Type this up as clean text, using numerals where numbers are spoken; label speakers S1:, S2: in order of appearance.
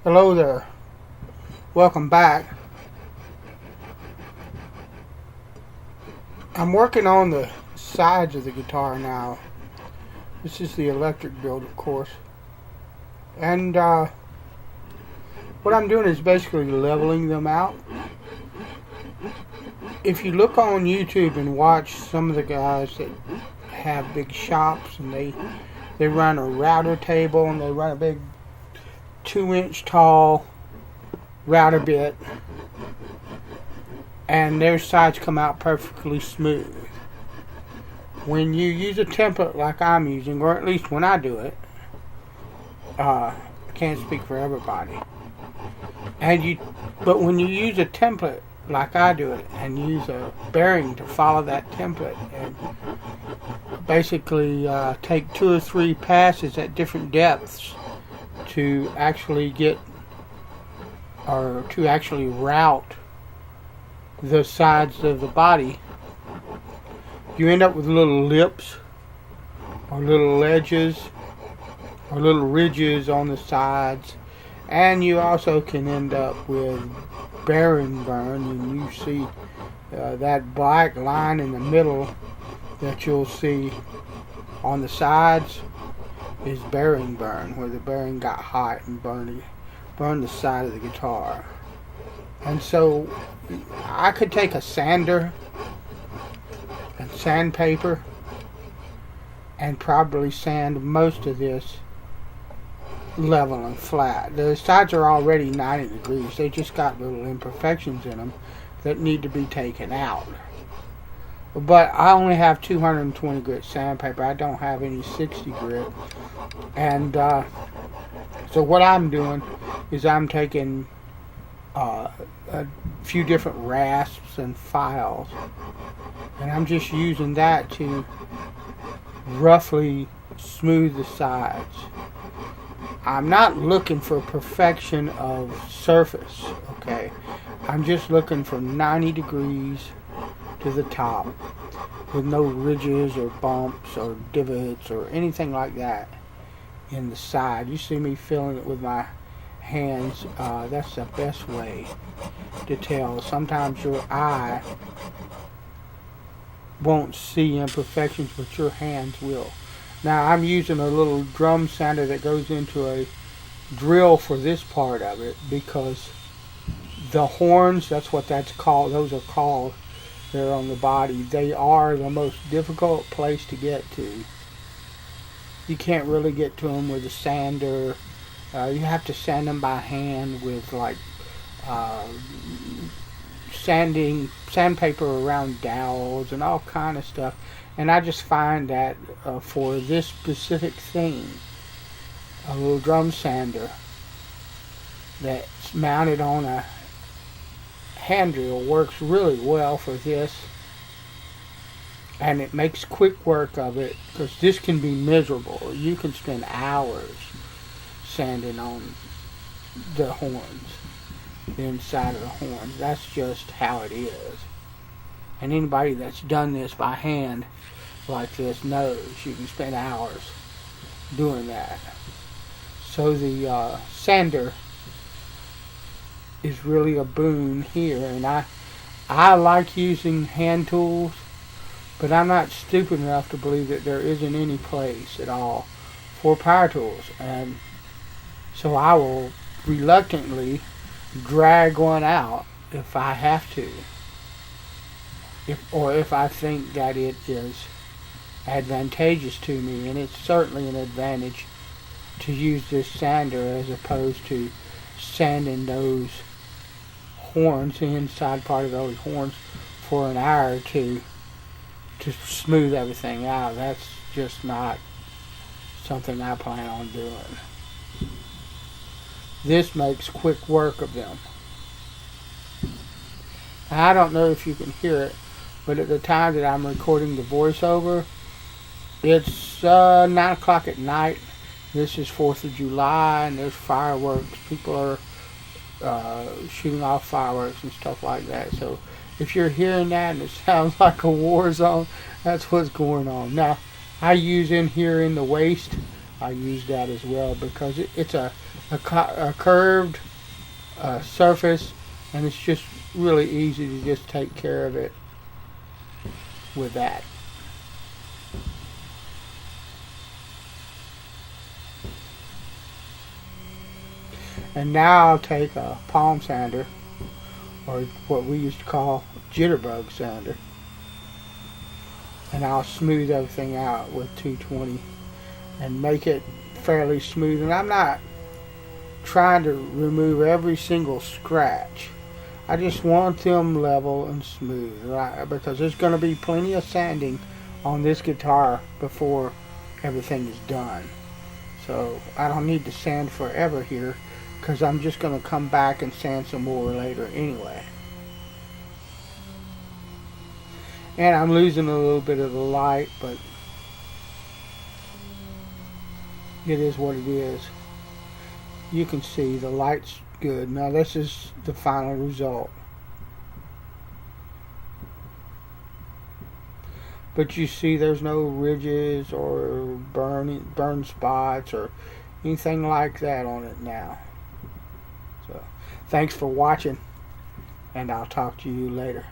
S1: Hello there. Welcome back. I'm working on the sides of the guitar now. This is the electric build, of course. And what I'm doing is basically leveling them out. If you look on YouTube and watch some of the guys that have big shops and they run a router table and they run a big 2-inch tall router bit, and their sides come out perfectly smooth. When you use a template like I'm using, or at least when I do it, I can't speak for everybody. But when you use a template like I do it, and use a bearing to follow that template, and basically take 2 or 3 passes at different depths to actually route the sides of the body, you end up with little lips or little ledges or little ridges on the sides, and you also can end up with bearing burn. And you see that black line in the middle that you'll see on the sides is bearing burn, where the bearing got hot and burned the side of the guitar. And so I could take a sander and sandpaper and probably sand most of this level and flat. The sides are already 90 degrees. They just got little imperfections in them that need to be taken out. But I only have 220 grit sandpaper. I don't have any 60 grit. And so what I'm doing is I'm taking a few different rasps and files, and I'm just using that to roughly smooth the sides. I'm not looking for perfection of surface, okay? I'm just looking for 90 degrees to the top with no ridges or bumps or divots or anything like that in the side. You see me filling it with my hands. That's the best way to tell. Sometimes your eye won't see imperfections, but your hands will. Now I'm using a little drum sander that goes into a drill for this part of it, because the horns, that's what that's called, those are called, they're on the body. They are the most difficult place to get to. You can't really get to them with a sander. You have to sand them by hand with sandpaper around dowels and all kind of stuff. And I just find that for this specific thing, a little drum sander that's mounted on a hand drill works really well for this, and it makes quick work of it, because this can be miserable. You can spend hours sanding on the horns, the inside of the horns. That's just how it is. And anybody that's done this by hand like this knows you can spend hours doing that. So the sander is really a boon here, and I like using hand tools, but I'm not stupid enough to believe that there isn't any place at all for power tools, and so I will reluctantly drag one out if I have to, if I think that it is advantageous to me. And it's certainly an advantage to use this sander as opposed to sanding those horns, the inside part of those horns, for an hour or two to smooth everything out. That's just not something I plan on doing. This makes quick work of them. I don't know if you can hear it, but at the time that I'm recording the voiceover, it's 9 o'clock at night. This is 4th of July, and there's fireworks. People are shooting off fireworks and stuff like that. So if you're hearing that and it sounds like a war zone, that's what's going on. Now, I use in here in the waist I use that as well because it's a curved surface, and it's just really easy to just take care of it with that. And now I'll take a palm sander, or what we used to call jitterbug sander, and I'll smooth everything out with 220 and make it fairly smooth. And I'm not trying to remove every single scratch. I just want them level and smooth, right? Because there's going to be plenty of sanding on this guitar before everything is done. So I don't need to sand forever here, because I'm just going to come back and sand some more later anyway. And I'm losing a little bit of the light, but it is what it is. You can see the light's good. Now this is the final result. But you see there's no ridges or burn spots or anything like that on it now. So thanks for watching, and I'll talk to you later.